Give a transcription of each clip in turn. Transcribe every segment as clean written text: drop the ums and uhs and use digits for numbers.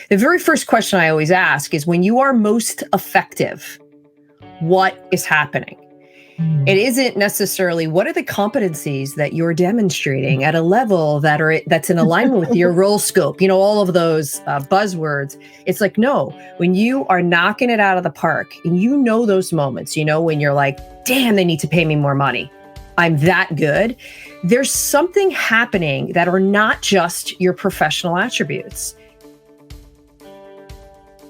The very first question I always ask is, when you are most effective, what is happening? It isn't necessarily what are the competencies that you're demonstrating at a level that's in alignment with your role scope, all of those buzzwords. It's like, no, when you are knocking it out of the park and those moments, when you're like, damn, they need to pay me more money. I'm that good. There's something happening that are not just your professional attributes.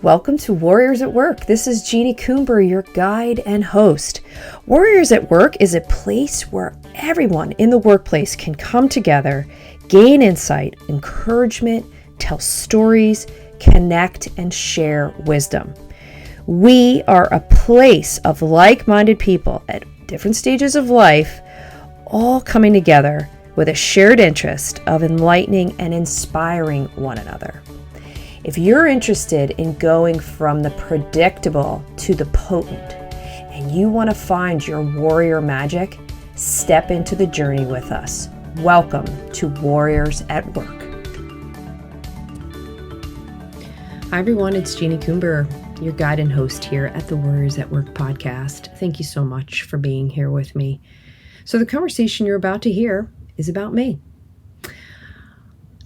Welcome to Warriors at Work. This is Jeanie Coomber, your guide and host. Warriors at Work is a place where everyone in the workplace can come together, gain insight, encouragement, tell stories, connect, and share wisdom. We are a place of like-minded people at different stages of life, all coming together with a shared interest of enlightening and inspiring one another. If you're interested in going from the predictable to the potent, and you want to find your warrior magic, step into the journey with us. Welcome to Warriors at Work. Hi everyone, it's Jeanie Coomber, your guide and host here at the Warriors at Work podcast. Thank you so much for being here with me. So the conversation you're about to hear is about me.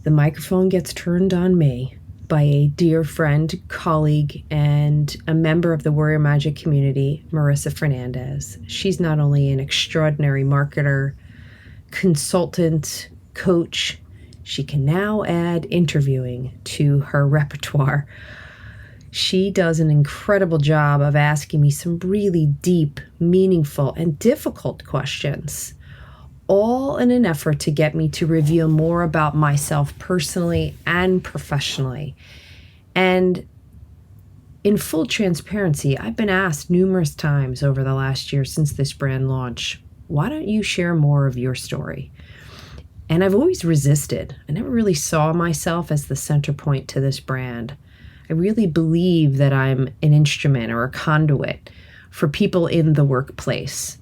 The microphone gets turned on me by a dear friend, colleague, and a member of the Warrior Magic community, Marissa Fernandez. She's not only an extraordinary marketer, consultant, coach, she can now add interviewing to her repertoire. She does an incredible job of asking me some really deep, meaningful, and difficult questions, all in an effort to get me to reveal more about myself personally and professionally. And in full transparency, I've been asked numerous times over the last year since this brand launch, why don't you share more of your story? And I've always resisted. I never really saw myself as the center point to this brand. I really believe that I'm an instrument or a conduit for people in the workplace.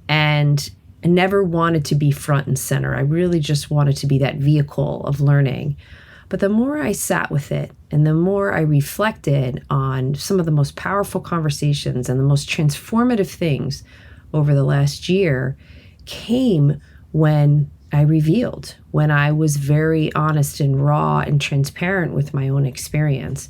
And I never wanted to be front and center. I really just wanted to be that vehicle of learning. But the more I sat with it and the more I reflected on some of the most powerful conversations and the most transformative things over the last year came when I revealed, when I was very honest and raw and transparent with my own experience.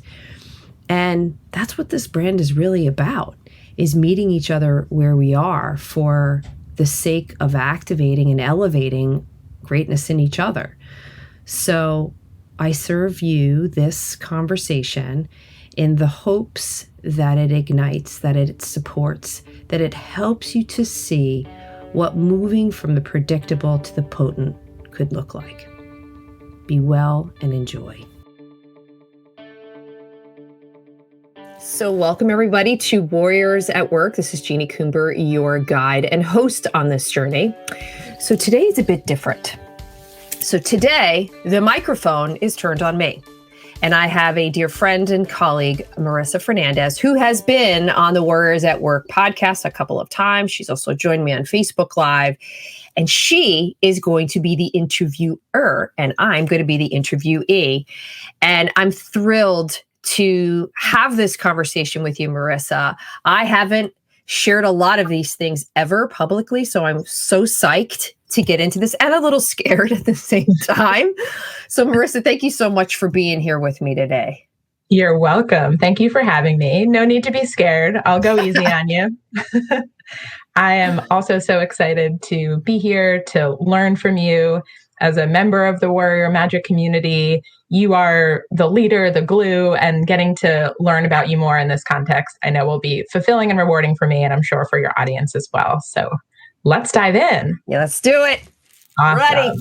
And that's what this brand is really about, is meeting each other where we are for the sake of activating and elevating greatness in each other. So I serve you this conversation in the hopes that it ignites, that it supports, that it helps you to see what moving from the predictable to the potent could look like. Be well and enjoy. So welcome everybody to Warriors at Work. This is Jeanie Coomber, your guide and host on this journey. So today is a bit different. So today, the microphone is turned on me. And I have a dear friend and colleague, Marissa Fernandez, who has been on the Warriors at Work podcast a couple of times. She's also joined me on Facebook Live. And she is going to be the interviewer, and I'm going to be the interviewee. And I'm thrilled to have this conversation with you, Marissa. I haven't shared a lot of these things ever publicly, so I'm so psyched to get into this and a little scared at the same time. So Marissa, thank you so much for being here with me today. You're welcome. Thank you for having me. No need to be scared. I'll go easy on you. I am also so excited to be here to learn from you. As a member of the Warrior Magic community, you are the leader, the glue, and getting to learn about you more in this context, I know will be fulfilling and rewarding for me, and I'm sure for your audience as well. So let's dive in. Yeah, let's do it. Awesome. Ready.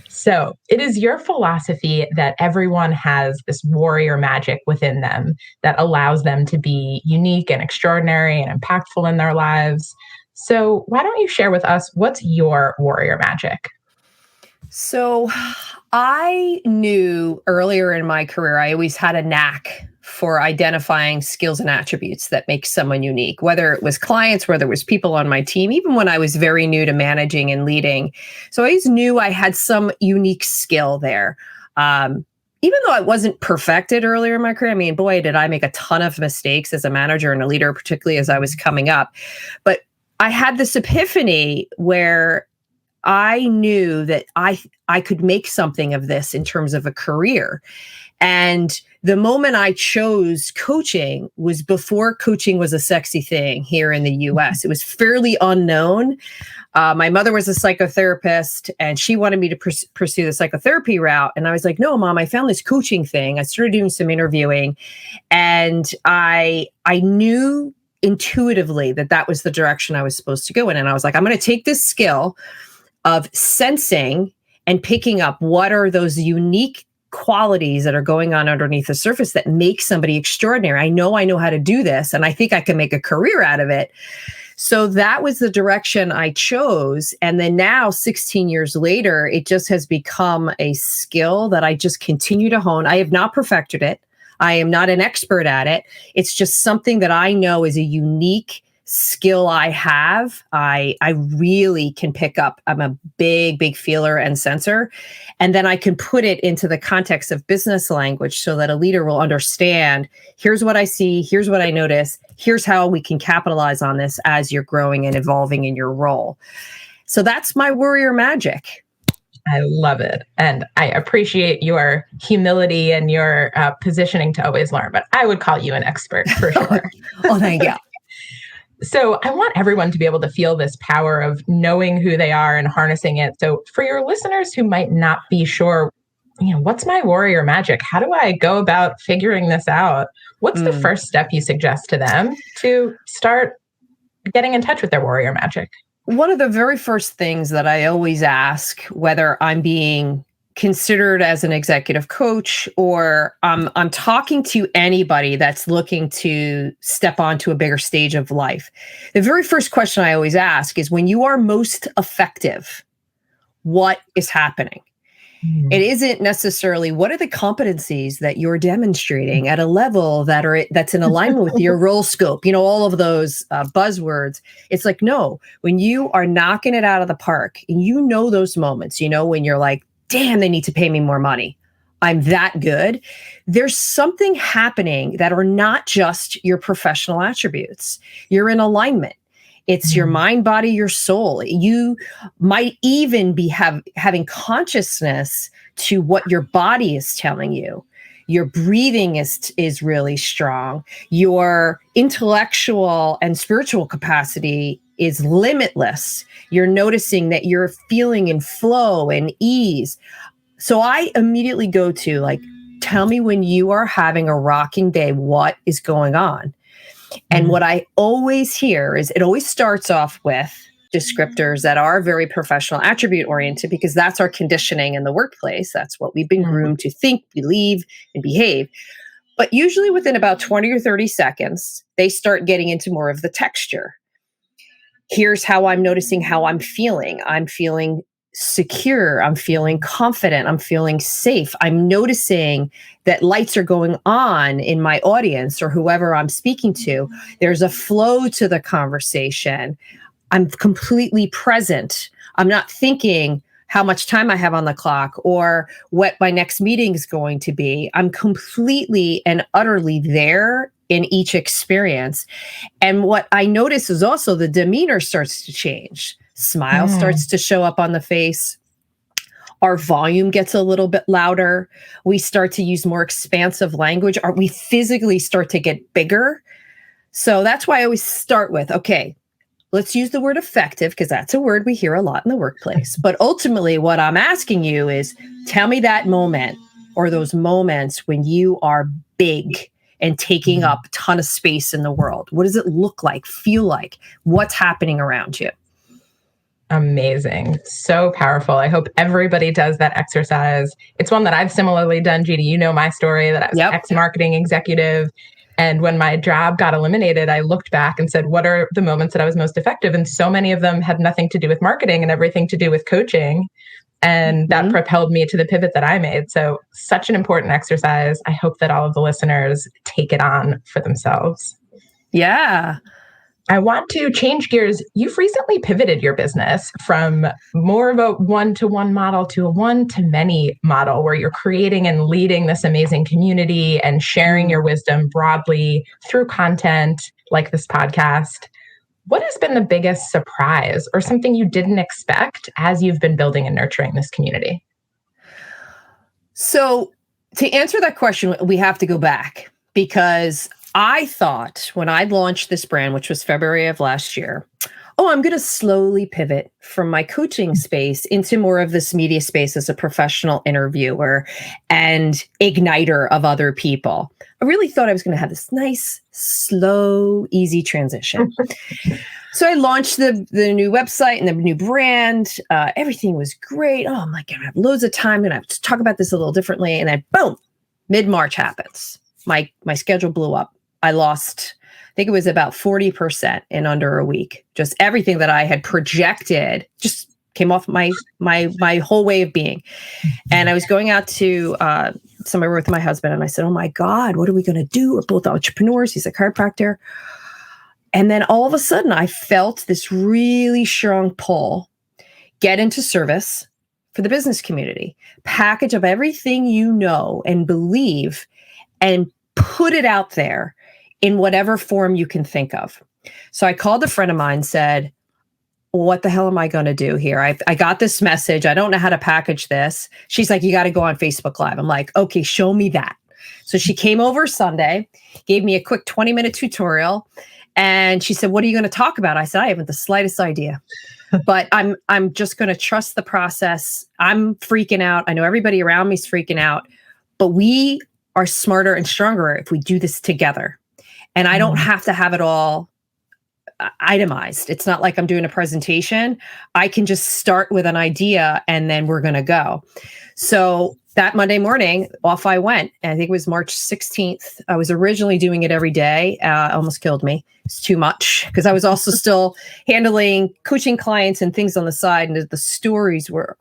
So it is your philosophy that everyone has this warrior magic within them that allows them to be unique and extraordinary and impactful in their lives. So why don't you share with us, what's your warrior magic? So I knew earlier in my career, I always had a knack for identifying skills and attributes that make someone unique, whether it was clients, whether it was people on my team, even when I was very new to managing and leading. So I always knew I had some unique skill there. even though I wasn't perfected earlier in my career, I mean, boy, did I make a ton of mistakes as a manager and a leader, particularly as I was coming up. But I had this epiphany where I knew that I could make something of this in terms of a career. And the moment I chose coaching was before coaching was a sexy thing here in the US. It was fairly unknown. My mother was a psychotherapist and she wanted me to pursue the psychotherapy route. And I was like, no, Mom, I found this coaching thing. I started doing some interviewing and I knew intuitively that that was the direction I was supposed to go in. And I was like, I'm going to take this skill of sensing and picking up what are those unique qualities that are going on underneath the surface that make somebody extraordinary. I know how to do this, and I think I can make a career out of it. So that was the direction I chose. And then now, 16 years later, it just has become a skill that I just continue to hone. I have not perfected it. I am not an expert at it. It's just something that I know is a unique skill I have. I really can pick up. I'm a big feeler and sensor. And then I can put it into the context of business language so that a leader will understand, here's what I see, here's what I notice, here's how we can capitalize on this as you're growing and evolving in your role. So that's my warrior magic. I love it. And I appreciate your humility and your positioning to always learn, but I would call you an expert for sure. Oh, thank you. So I want everyone to be able to feel this power of knowing who they are and harnessing it. So for your listeners who might not be sure, what's my warrior magic? How do I go about figuring this out? What's the first step you suggest to them to start getting in touch with their warrior magic? One of the very first things that I always ask, whether I'm being considered as an executive coach or I'm talking to anybody that's looking to step onto a bigger stage of life, the very first question I always ask is, when you are most effective, what is happening? It isn't necessarily what are the competencies that you're demonstrating at a level that's in alignment with your role scope, all of those buzzwords. It's like, no, when you are knocking it out of the park and those moments, when you're like, damn, they need to pay me more money. I'm that good. There's something happening that are not just your professional attributes. You're in alignment. It's your mind, body, your soul. You might even be having consciousness to what your body is telling you. Your breathing is really strong. Your intellectual and spiritual capacity is limitless. You're noticing that you're feeling in flow and ease. So I immediately go to tell me when you are having a rocking day, what is going on? And what I always hear is it always starts off with descriptors that are very professional attribute oriented, because that's our conditioning in the workplace. That's what we've been groomed to think, believe, and behave. But usually within about 20 or 30 seconds, they start getting into more of the texture. Here's how I'm noticing how I'm feeling. I'm feeling secure. I'm feeling confident. I'm feeling safe. I'm noticing that lights are going on in my audience or whoever I'm speaking to. There's a flow to the conversation. I'm completely present. I'm not thinking how much time I have on the clock or what my next meeting is going to be. I'm completely and utterly there in each experience. And what I notice is also the demeanor starts to change. Smile starts to show up on the face. Our volume gets a little bit louder. We start to use more expansive language, or we physically start to get bigger. So that's why I always start with, okay, let's use the word effective, because that's a word we hear a lot in the workplace. But ultimately, what I'm asking you is, tell me that moment or those moments when you are big and taking up a ton of space in the world. What does it look like, feel like? What's happening around you? Amazing. So powerful. I hope everybody does that exercise. It's one that I've similarly done, Jeanie. You know my story, that I was ex-marketing executive. And when my job got eliminated, I looked back and said, what are the moments that I was most effective? And so many of them had nothing to do with marketing and everything to do with coaching. And that propelled me to the pivot that I made. So such an important exercise. I hope that all of the listeners take it on for themselves. Yeah. I want to change gears. You've recently pivoted your business from more of a one-to-one model to a one-to-many model where you're creating and leading this amazing community and sharing your wisdom broadly through content like this podcast. What has been the biggest surprise or something you didn't expect as you've been building and nurturing this community? So to answer that question, we have to go back because I thought when I launched this brand, which was February of last year, I'm going to slowly pivot from my coaching space into more of this media space as a professional interviewer and igniter of other people. I really thought I was going to have this nice, slow, easy transition. So I launched the new website and the new brand. Everything was great. I'm like, I have loads of time and I have to talk about this a little differently. And then boom, mid-March happens. My schedule blew up. I lost, I think it was about 40% in under a week. Just everything that I had projected just came off my whole way of being. And I was going out to somewhere with my husband and I said, oh my God, what are we going to do? We're both entrepreneurs. He's a chiropractor. And then all of a sudden I felt this really strong pull, get into service for the business community, package up everything you know and believe and put it out there in whatever form you can think of. So I called a friend of mine, said, what the hell am I going to do here? I got this message. I don't know how to package this. She's like, you got to go on Facebook Live. I'm like, okay, show me that. So she came over Sunday, gave me a quick 20-minute tutorial. And she said, what are you going to talk about? I said, I haven't the slightest idea, but I'm just going to trust the process. I'm freaking out. I know everybody around me is freaking out, but we are smarter and stronger if we do this together. And I don't have to have it all itemized. It's not like I'm doing a presentation. I can just start with an idea and then we're going to go. So that Monday morning, off I went. And I think it was March 16th. I was originally doing it every day. Almost killed me. It's too much because I was also still handling coaching clients and things on the side. And the stories were,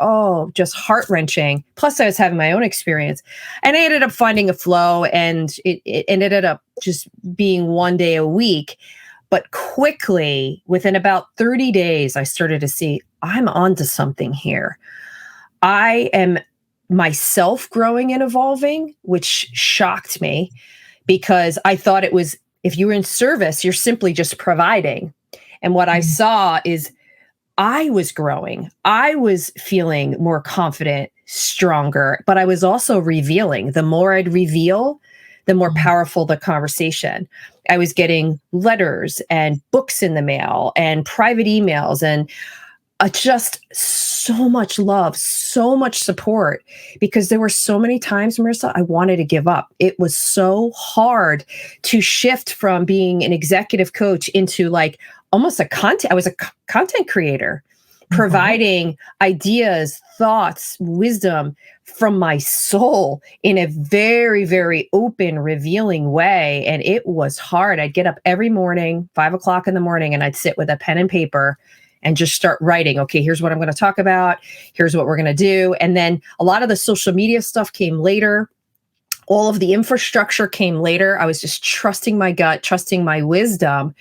just heart-wrenching. Plus I was having my own experience. And I ended up finding a flow and it ended up just being one day a week. But quickly, within about 30 days, I started to see I'm onto something here. I am myself growing and evolving, which shocked me because I thought it was, if you were in service, you're simply just providing. And what I saw is I was growing. I was feeling more confident, stronger, but I was also revealing. The more I'd reveal, the more powerful the conversation. I was getting letters and books in the mail and private emails and just so much love, so much support, because there were so many times, Marissa, I wanted to give up. It was so hard to shift from being an executive coach into like almost I was a content creator, providing ideas, thoughts, wisdom from my soul in a very, very open, revealing way. And it was hard. I'd get up every morning, 5:00 in the morning, and I'd sit with a pen and paper and just start writing. Okay, here's what I'm going to talk about. Here's what we're going to do. And then a lot of the social media stuff came later. All of the infrastructure came later. I was just trusting my gut, trusting my wisdom.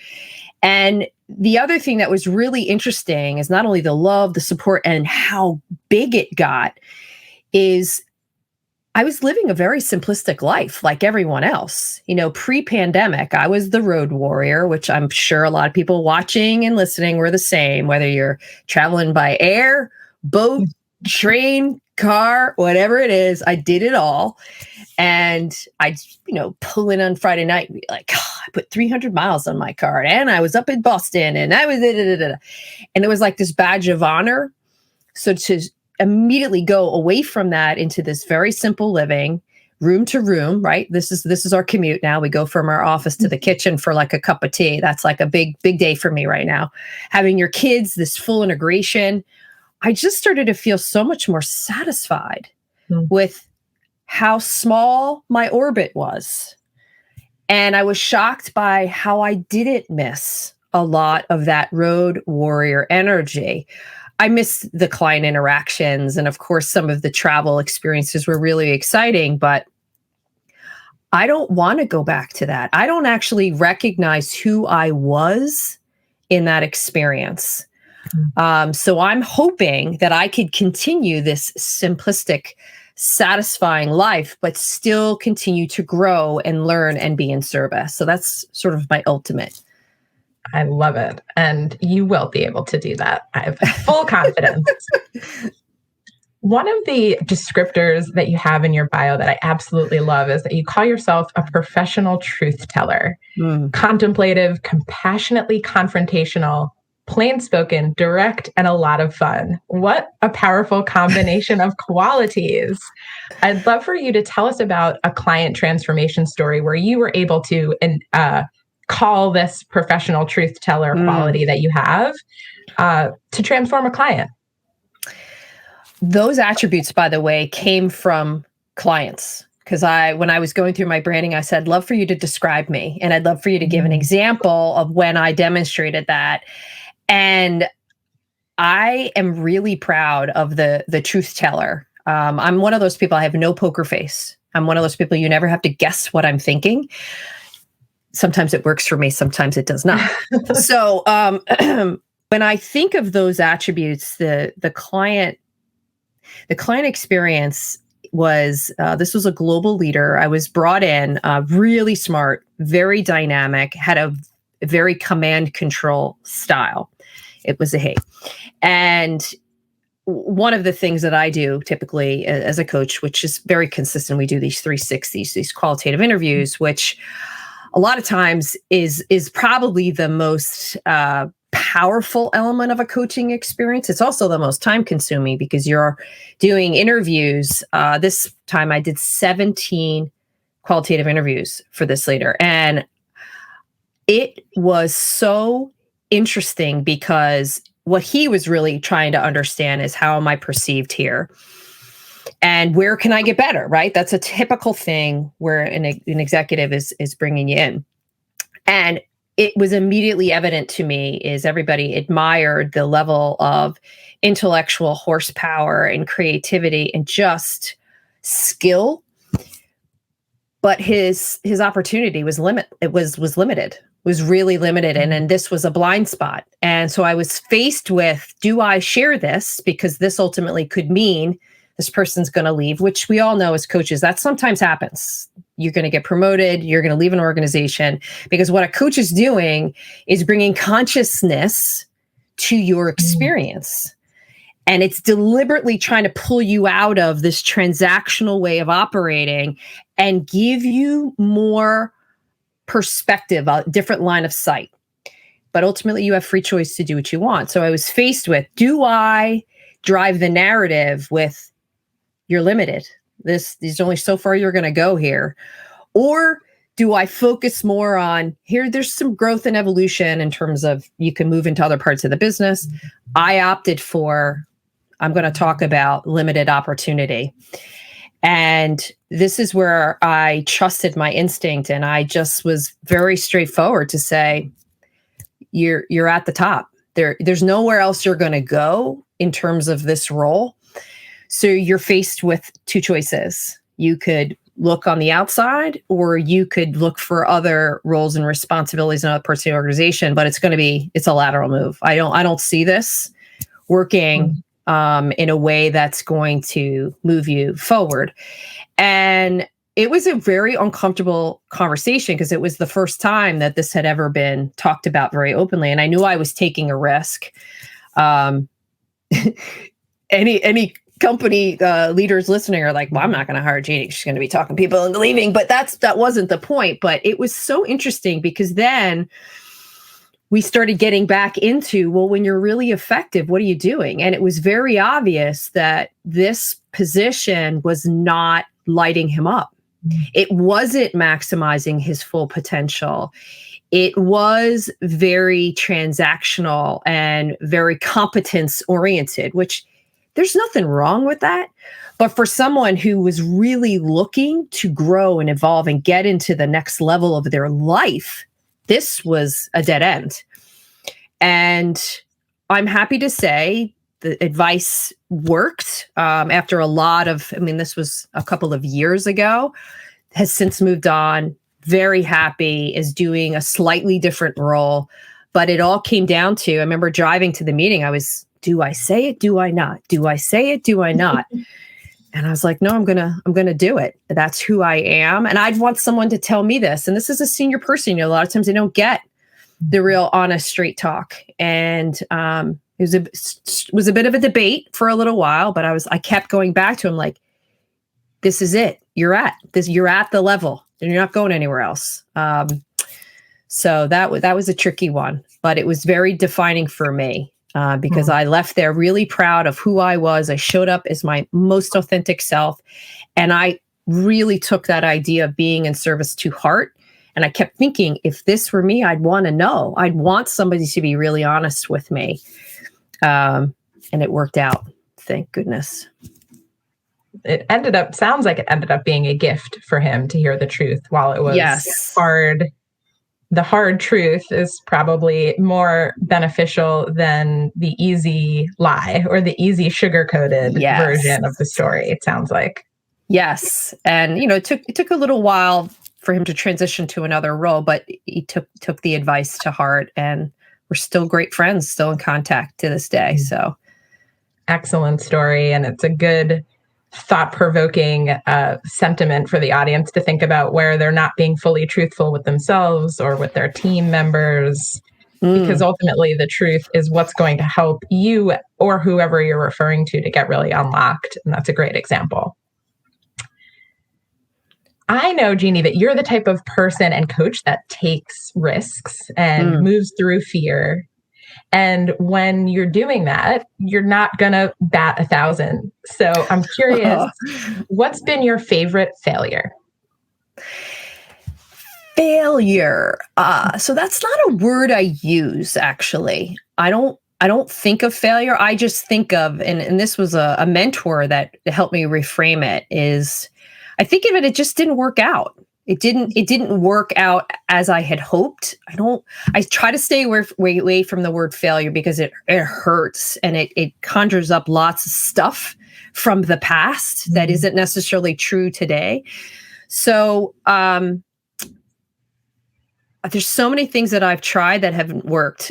And the other thing that was really interesting is not only the love, the support, and how big it got is I was living a very simplistic life like everyone else. You know, pre-pandemic, I was the road warrior, which I'm sure a lot of people watching and listening were the same, whether you're traveling by air, boat, train, car, whatever it is, I did it all. And I'd, pull in on Friday night and be like, I put 300 miles on my car and I was up in Boston and I was, and it was like this badge of honor. So to immediately go away from that into this very simple living, room to room, right? This is our commute now. We go from our office to the kitchen for like a cup of tea. That's like a big, big day for me right now. Having your kids, this full integration. I just started to feel so much more satisfied with how small my orbit was. And I was shocked by how I didn't miss a lot of that road warrior energy. I missed the client interactions. And of course, some of the travel experiences were really exciting, but I don't want to go back to that. I don't actually recognize who I was in that experience. So I'm hoping that I could continue this simplistic, satisfying life, but still continue to grow and learn and be in service. So that's sort of my ultimate. I love it. And you will be able to do that. I have full confidence. One of the descriptors that you have in your bio that I absolutely love is that you call yourself a professional truth teller, contemplative, compassionately confrontational, plain spoken, direct, and a lot of fun. What a powerful combination of qualities. I'd love for you to tell us about a client transformation story where you were able to call this professional truth teller quality that you have to transform a client. Those attributes, by the way, came from clients. Because when I was going through my branding, I said, love for you to describe me. And I'd love for you to give an example of when I demonstrated that. And I am really proud of the truth teller. I'm one of those people, I have no poker face. I'm one of those people, you never have to guess what I'm thinking. Sometimes it works for me, sometimes it does not. So when I think of those attributes, the client experience was, this was a global leader. I was brought in, really smart, very dynamic, had a very command control style. It was a he. And one of the things that I do typically as a coach, which is very consistent, we do these 360s, these qualitative interviews, which a lot of times is probably the most powerful element of a coaching experience. It's also the most time consuming because you're doing interviews. This time I did 17 qualitative interviews for this leader. And it was so interesting because what he was really trying to understand is, how am I perceived here? And where can I get better, right? That's a typical thing where an executive is bringing you in. And it was immediately evident to me is everybody admired the level of intellectual horsepower and creativity and just skill. But his opportunity was limited, was really limited. And this was a blind spot. And so I was faced with, do I share this? Because this ultimately could mean this person's going to leave, which we all know as coaches, that sometimes happens. You're going to get promoted. You're going to leave an organization, because what a coach is doing is bringing consciousness to your experience. And it's deliberately trying to pull you out of this transactional way of operating and give you more perspective, a different line of sight. But ultimately, you have free choice to do what you want. So I was faced with, do I drive the narrative with, you're limited, there's only so far you're going to go here? Or do I focus more on, here, there's some growth and evolution in terms of you can move into other parts of the business. I opted for, I'm going to talk about limited opportunity. And this is where I trusted my instinct. And I just was very straightforward to say, you're at the top. There's nowhere else you're going to go in terms of this role. So you're faced with two choices. You could look on the outside, or you could look for other roles and responsibilities in other parts of the organization, but it's a lateral move. I don't see this working in a way that's going to move you forward. And it was a very uncomfortable conversation because it was the first time that this had ever been talked about very openly. And I knew I was taking a risk. Any company leaders listening are like, well, I'm not going to hire Jeanie. She's going to be talking people into leaving. But that wasn't the point. But it was so interesting because then we started getting back into, well, when you're really effective, what are you doing? And it was very obvious that this position was not lighting him up. It wasn't maximizing his full potential. It was very transactional and very competence oriented, which there's nothing wrong with that. But for someone who was really looking to grow and evolve and get into the next level of their life, this was a dead end. And I'm happy to say the advice worked after a lot of, this was a couple of years ago, has since moved on, very happy, is doing a slightly different role. But it all came down to, I remember driving to the meeting. Do I say it? Do I not? Do I say it? Do I not? And I was like, no, I'm going to do it. That's who I am. And I'd want someone to tell me this. And this is a senior person. A lot of times they don't get the real honest, straight talk. And it was a bit of a debate for a little while, but I kept going back to him like, this is it. You're at the level and you're not going anywhere else. So that was a tricky one, but it was very defining for me. Because I left there really proud of who I was. I showed up as my most authentic self. And I really took that idea of being in service to heart. And I kept thinking, if this were me, I'd want to know. I'd want somebody to be really honest with me. And it worked out. Thank goodness. Sounds like it ended up being a gift for him to hear the truth while it was hard. The hard truth is probably more beneficial than the easy lie or the easy sugar-coated version of the story, it sounds like. Yes. And, it took a little while for him to transition to another role, but he took the advice to heart, and we're still great friends, still in contact to this day. So excellent story. And it's a good thought-provoking sentiment for the audience to think about where they're not being fully truthful with themselves or with their team members, because ultimately the truth is what's going to help you or whoever you're referring to get really unlocked. And that's a great example. I know, Jeanie, that you're the type of person and coach that takes risks and moves through fear. And when you're doing that, you're not going to bat 1,000. So I'm curious, what's been your favorite failure? Failure. So that's not a word I use, actually. I don't think of failure. I just think of, and this was a mentor that helped me reframe it, is I think of it just didn't work out. It didn't work out as I had hoped. I try to stay away from the word failure because it hurts and it conjures up lots of stuff from the past that isn't necessarily true today. So, there's so many things that I've tried that haven't worked.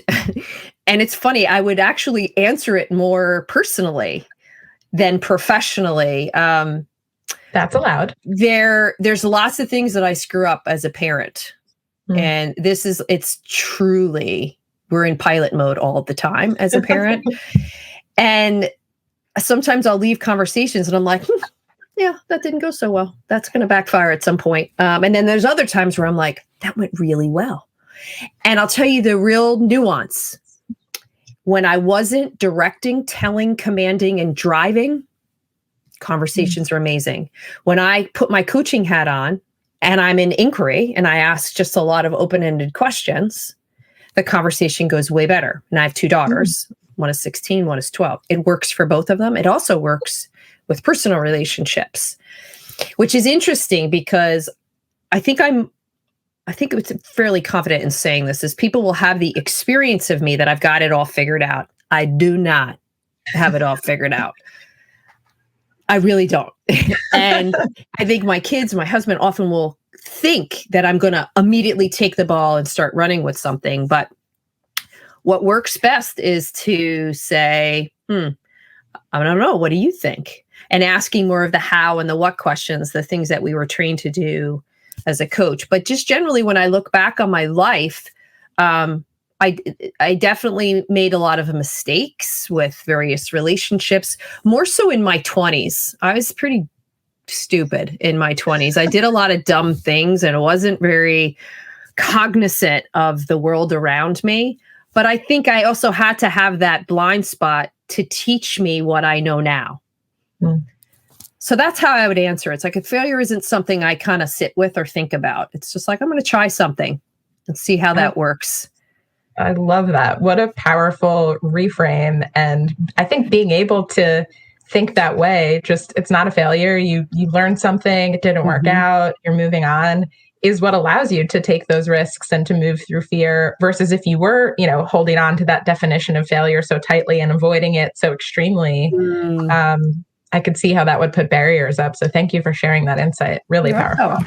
And it's funny, I would actually answer it more personally than professionally. That's allowed. There's lots of things that I screw up as a parent. And it's truly, we're in pilot mode all the time as a parent. And sometimes I'll leave conversations and I'm like, yeah, that didn't go so well. That's going to backfire at some point. And then there's other times where I'm like, that went really well. And I'll tell you the real nuance. When I wasn't directing, telling, commanding, and driving, conversations are amazing. When I put my coaching hat on and I'm in inquiry and I ask just a lot of open-ended questions, the conversation goes way better. And I have 2 daughters. One is 16, one is 12. It works for both of them. It also works with personal relationships, which is interesting because I think it's fairly confident in saying this, is people will have the experience of me that I've got it all figured out. I do not have it all figured out. I really don't. And I think my kids, my husband often will think that I'm going to immediately take the ball and start running with something. But what works best is to say, I don't know, what do you think? And asking more of the how and the what questions, the things that we were trained to do as a coach. But just generally, when I look back on my life, I definitely made a lot of mistakes with various relationships, more so in my 20s. I was pretty stupid in my 20s. I did a lot of dumb things and wasn't very cognizant of the world around me. But I think I also had to have that blind spot to teach me what I know now. So that's how I would answer it. It's like, if failure isn't something I kind of sit with or think about. It's just like, I'm going to try something and see how that works. I love that. What a powerful reframe. And I think being able to think that way, it's not a failure. You learned something, it didn't work out, you're moving on, is what allows you to take those risks and to move through fear, versus if you were, holding on to that definition of failure so tightly and avoiding it so extremely. I could see how that would put barriers up. So thank you for sharing that insight. Really powerful.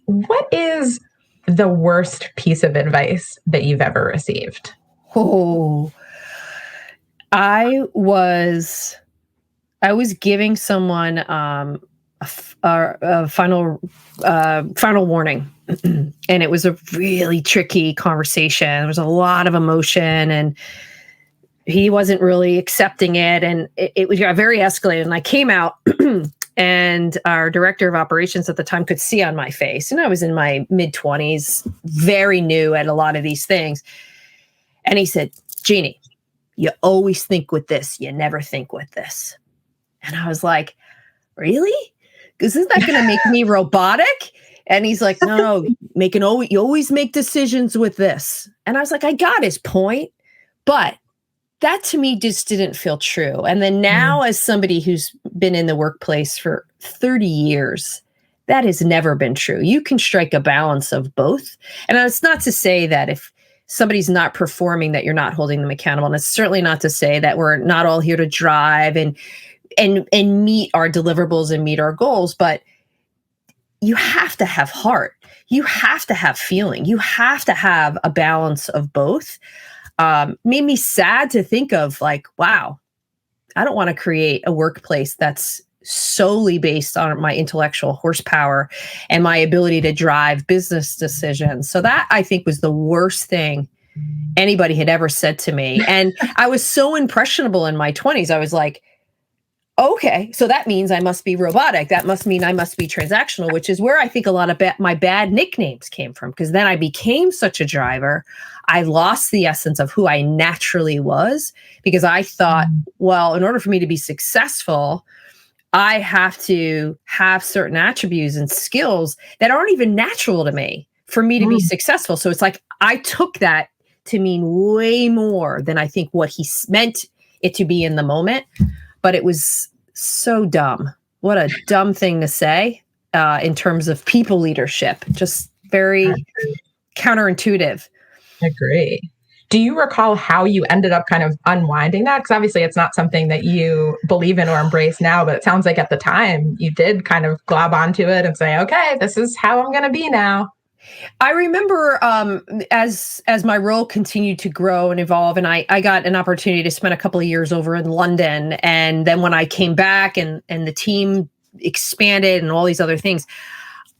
What is the worst piece of advice that you've ever received? Oh, I was giving someone a final warning, and it was a really tricky conversation. There was a lot of emotion, and he wasn't really accepting it, and it got very escalated. And I came out, and our director of operations at the time could see on my face, and I was in my mid-20s, very new at a lot of these things. And he said, "Jeanie, you always think with this, you never think with this." And I was like, "Really? Because isn't that going to make me robotic?" And he's like, "No, you always make decisions with this." And I was like, I got his point, but that to me just didn't feel true. And then now, as somebody who's been in the workplace for 30 years, that has never been true. You can strike a balance of both. And it's not to say that if somebody's not performing, that you're not holding them accountable. And it's certainly not to say that we're not all here to drive and meet our deliverables and meet our goals, but you have to have heart. You have to have feeling. You have to have a balance of both. Made me sad to think of, like, wow, I don't want to create a workplace that's solely based on my intellectual horsepower and my ability to drive business decisions. So that, I think, was the worst thing anybody had ever said to me. And I was so impressionable in my 20s. I was like, okay, so that means I must be robotic. That must mean I must be transactional, which is where I think a lot of my bad nicknames came from. Because then I became such a driver. I lost the essence of who I naturally was, because I thought, well, in order for me to be successful, I have to have certain attributes and skills that aren't even natural to me for me to be successful. So it's like I took that to mean way more than I think what he meant it to be in the moment. But it was so dumb. What a dumb thing to say in terms of people leadership. Just very counterintuitive. Agree. Do you recall how you ended up kind of unwinding that? Because obviously it's not something that you believe in or embrace now, but it sounds like at the time you did kind of glob onto it and say, okay, this is how I'm going to be now. I remember as my role continued to grow and evolve, and I got an opportunity to spend a couple of years over in London. And then when I came back and the team expanded and all these other things,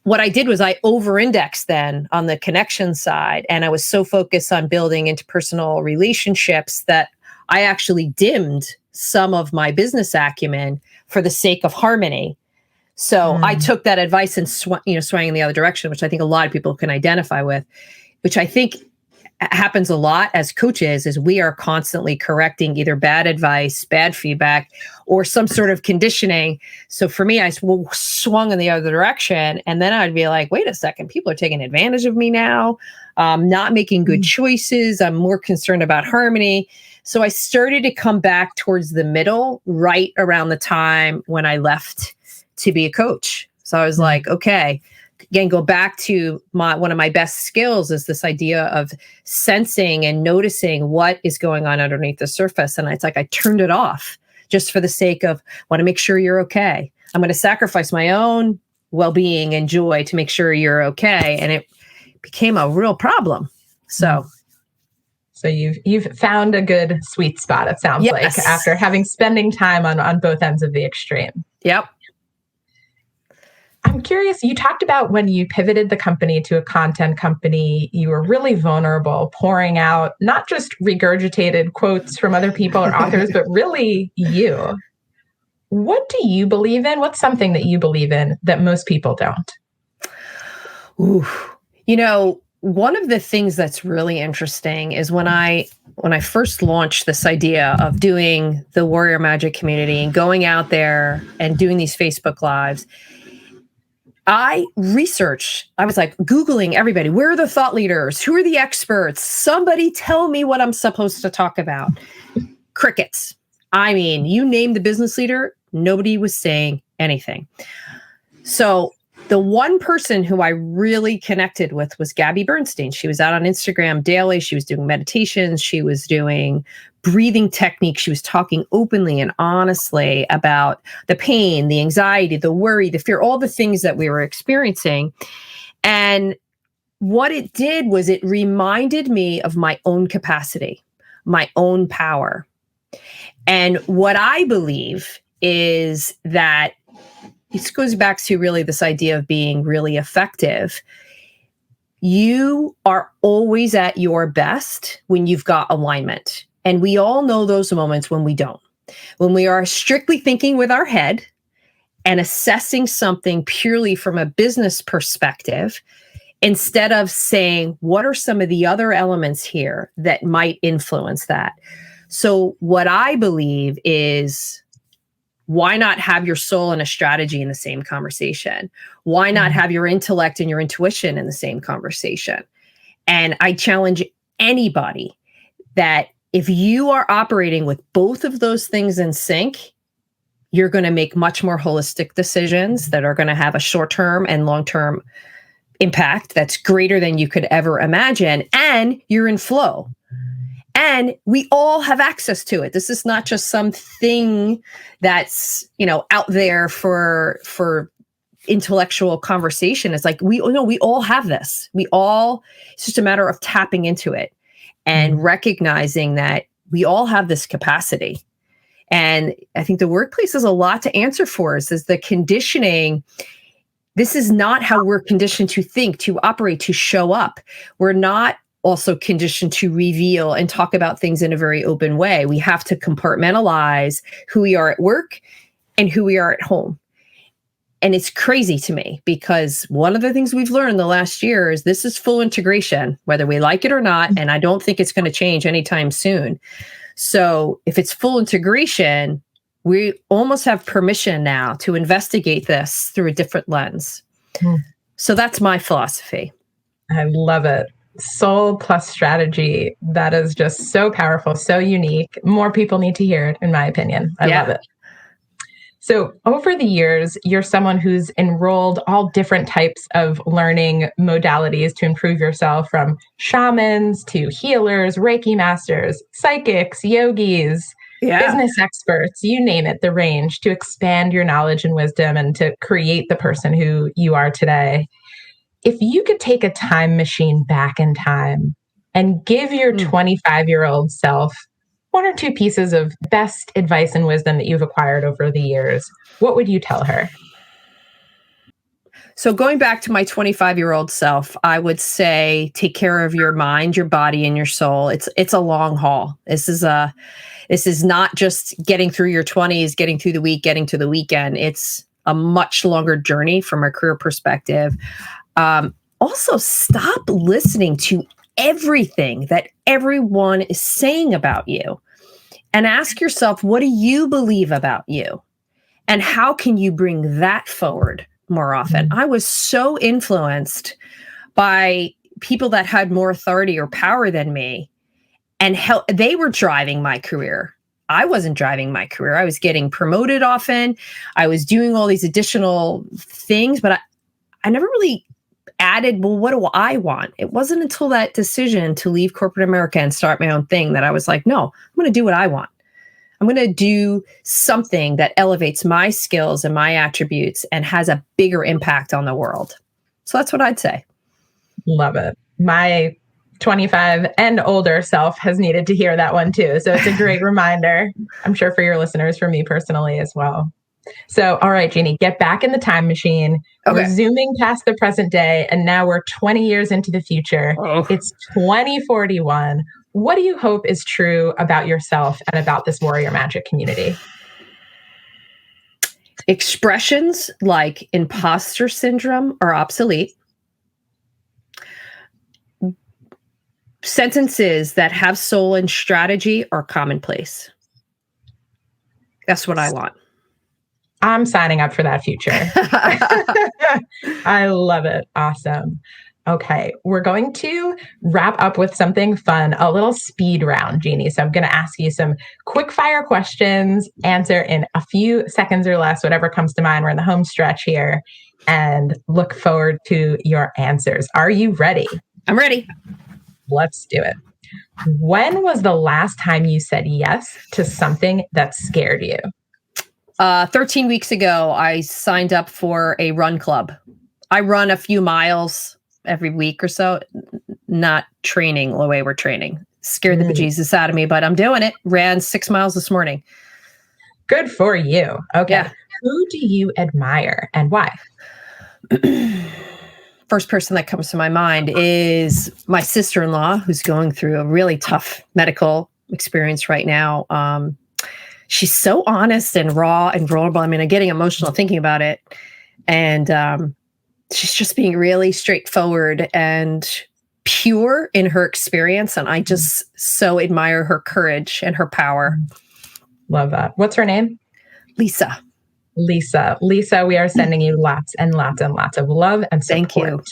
what I did was I over-indexed then on the connection side. And I was so focused on building interpersonal relationships that I actually dimmed some of my business acumen for the sake of harmony. So I took that advice and swung in the other direction, which I think a lot of people can identify with, which I think happens a lot as coaches, is we are constantly correcting either bad advice, bad feedback, or some sort of conditioning. So for me, I swung in the other direction, and then I'd be like, wait a second, people are taking advantage of me now. Not making good choices. I'm more concerned about harmony. So I started to come back towards the middle, right around the time when I left to be a coach. So I was like, okay, again, go back to one of my best skills is this idea of sensing and noticing what is going on underneath the surface. And it's like I turned it off just for the sake of want to make sure you're okay. I'm going to sacrifice my own well-being and joy to make sure you're okay. And it became a real problem. So you've found a good sweet spot, it sounds like, after spending time on both ends of the extreme. Yep. I'm curious, you talked about when you pivoted the company to a content company, you were really vulnerable, pouring out not just regurgitated quotes from other people or authors, but really you. What do you believe in? What's something that you believe in that most people don't? Ooh, one of the things that's really interesting is when I first launched this idea of doing the Warrior Magic community and going out there and doing these Facebook Lives, I researched, I was like Googling everybody. Where are the thought leaders? Who are the experts? Somebody tell me what I'm supposed to talk about. Crickets. I mean, you name the business leader, nobody was saying anything. So the one person who I really connected with was Gabby Bernstein. She was out on Instagram daily. She was doing meditations. She was doing breathing techniques. She was talking openly and honestly about the pain, the anxiety, the worry, the fear, all the things that we were experiencing. And what it did was it reminded me of my own capacity, my own power. And what I believe is that this goes back to really this idea of being really effective. You are always at your best when you've got alignment. And we all know those moments when we don't. When we are strictly thinking with our head and assessing something purely from a business perspective, instead of saying, what are some of the other elements here that might influence that? So what I believe is, why not have your soul and a strategy in the same conversation? Why not have your intellect and your intuition in the same conversation? And I challenge anybody that if you are operating with both of those things in sync, you're going to make much more holistic decisions that are going to have a short-term and long-term impact that's greater than you could ever imagine. And you're in flow. And we all have access to it. This is not just something that's, out there for intellectual conversation. It's like, we all have this. It's just a matter of tapping into it and recognizing that we all have this capacity. And I think the workplace has a lot to answer for us, is the conditioning. This is not how we're conditioned to think, to operate, to show up. We're not also conditioned to reveal and talk about things in a very open way. We have to compartmentalize who we are at work and who we are at home. And it's crazy to me, because one of the things we've learned the last year is this is full integration, whether we like it or not. And I don't think it's going to change anytime soon. So if it's full integration, we almost have permission now to investigate this through a different lens. So that's my philosophy. I love it. Soul plus strategy. That is just so powerful, so unique. More people need to hear it, in my opinion. I love it. So over the years, you're someone who's enrolled all different types of learning modalities to improve yourself, from shamans to healers, Reiki masters, psychics, yogis, business experts, you name it, the range, to expand your knowledge and wisdom and to create the person who you are today. If you could take a time machine back in time and give your 25-year-old self one or two pieces of best advice and wisdom that you've acquired over the years, what would you tell her? So going back to my 25-year-old self, I would say, take care of your mind, your body, and your soul. It's a long haul. This is not just getting through your 20s, getting through the week, getting to the weekend. It's a much longer journey from a career perspective. Also, stop listening to everything that everyone is saying about you, and ask yourself, what do you believe about you? And how can you bring that forward more often? I was so influenced by people that had more authority or power than me, and they were driving my career. I wasn't driving my career. I was getting promoted often. I was doing all these additional things, but I never really added, well, what do I want? It wasn't until that decision to leave corporate America and start my own thing that I was like, no, I'm going to do what I want. I'm going to do something that elevates my skills and my attributes and has a bigger impact on the world. So that's what I'd say. Love it. My 25 and older self has needed to hear that one too. So it's a great reminder, I'm sure, for your listeners, for me personally as well. So, all right, Jeanie, get back in the time machine. Okay. We're zooming past the present day, and now we're 20 years into the future. It's 2041. What do you hope is true about yourself and about this warrior magic community? Expressions like imposter syndrome are obsolete. Sentences that have soul and strategy are commonplace. That's what I want. I'm signing up for that future. I love it. Awesome. Okay, we're going to wrap up with something fun, a little speed round, Jeanie. So I'm going to ask you some quick fire questions, answer in a few seconds or less, whatever comes to mind. We're in the home stretch here, and look forward to your answers. Are you ready? I'm ready. Let's do it. When was the last time you said yes to something that scared you? 13 weeks ago, I signed up for a run club. I run a few miles every week or so, not training the way we're training. Scared the bejesus out of me, but I'm doing it. Ran 6 miles this morning. Good for you. Okay. Yeah. Who do you admire and why? First person that comes to my mind is my sister-in-law, who's going through a really tough medical experience right now. She's so honest and raw and vulnerable. I mean, I'm getting emotional thinking about it. And she's just being really straightforward and pure in her experience. And I just so admire her courage and her power. Love that. What's her name? Lisa. Lisa, we are sending you lots and lots and lots of love and support. Thank you.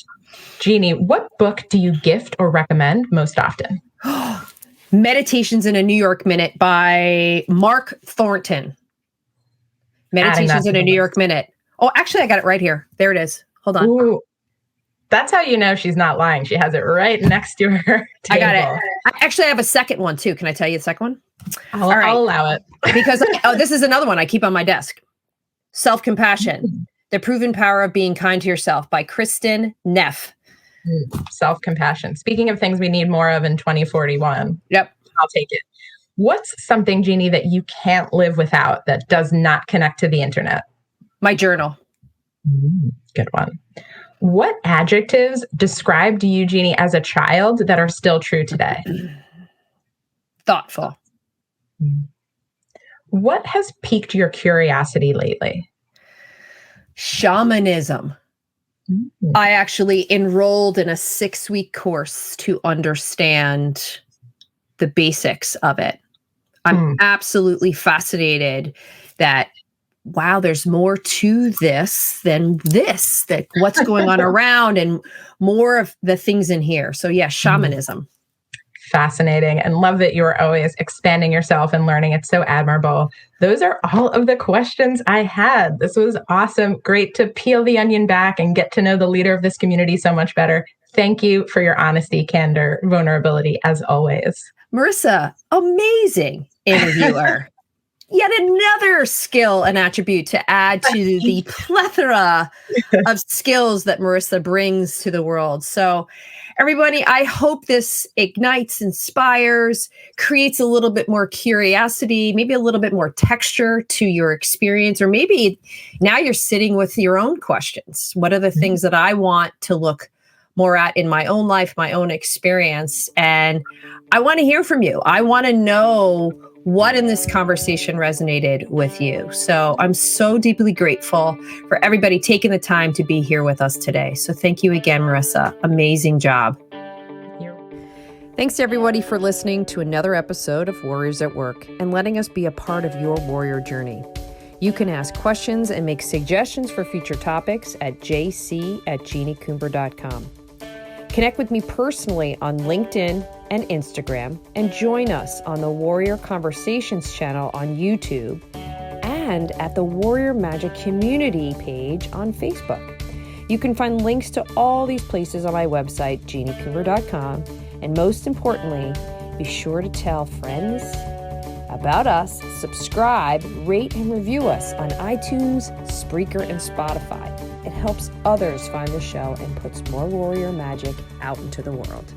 Jeanie, what book do you gift or recommend most often? Meditations in a New York Minute by Mark Thornton. Meditations in a New York Minute. Oh, actually, I got it right here. There it is. Hold on. Ooh, that's how you know she's not lying. She has it right next to her table. I got it. I have a second one, too. Can I tell you the second one? I'll allow it. Because this is another one I keep on my desk. Self-Compassion, The Proven Power of Being Kind to Yourself by Kristen Neff. Self-compassion. Speaking of things we need more of in 2041. Yep. I'll take it. What's something, Jeanie, that you can't live without that does not connect to the internet? My journal. Good one. What adjectives described you, Jeanie, as a child that are still true today? Thoughtful. What has piqued your curiosity lately? Shamanism. I actually enrolled in a 6-week course to understand the basics of it. I'm absolutely fascinated that, wow, there's more to this than this, that what's going on around and more of the things in here. So yeah, shamanism. Fascinating, and love that you're always expanding yourself and learning. It's so admirable. Those are all of the questions I had. This was awesome. Great to peel the onion back and get to know the leader of this community so much better. Thank you for your honesty, candor, vulnerability, as always. Marissa, amazing interviewer. Yet another skill and attribute to add to the plethora of skills that Marissa brings to the world. So everybody, I hope this ignites, inspires, creates a little bit more curiosity, maybe a little bit more texture to your experience, or maybe now you're sitting with your own questions. What are the things that I want to look more at in my own life, my own experience? And I want to hear from you. I want to know what in this conversation resonated with you. So I'm so deeply grateful for everybody taking the time to be here with us today. So thank you again, Marissa. Amazing job. Thanks to everybody for listening to another episode of Warriors at Work and letting us be a part of your warrior journey. You can ask questions and make suggestions for future topics at jc@jeaniecoomber.com. Connect with me personally on LinkedIn and Instagram, and join us on the Warrior Conversations channel on YouTube and at the Warrior Magic Community page on Facebook. You can find links to all these places on my website, jeaniecoomber.com, and most importantly, be sure to tell friends about us, subscribe, rate, and review us on iTunes, Spreaker, and Spotify. It helps others find the show and puts more warrior magic out into the world.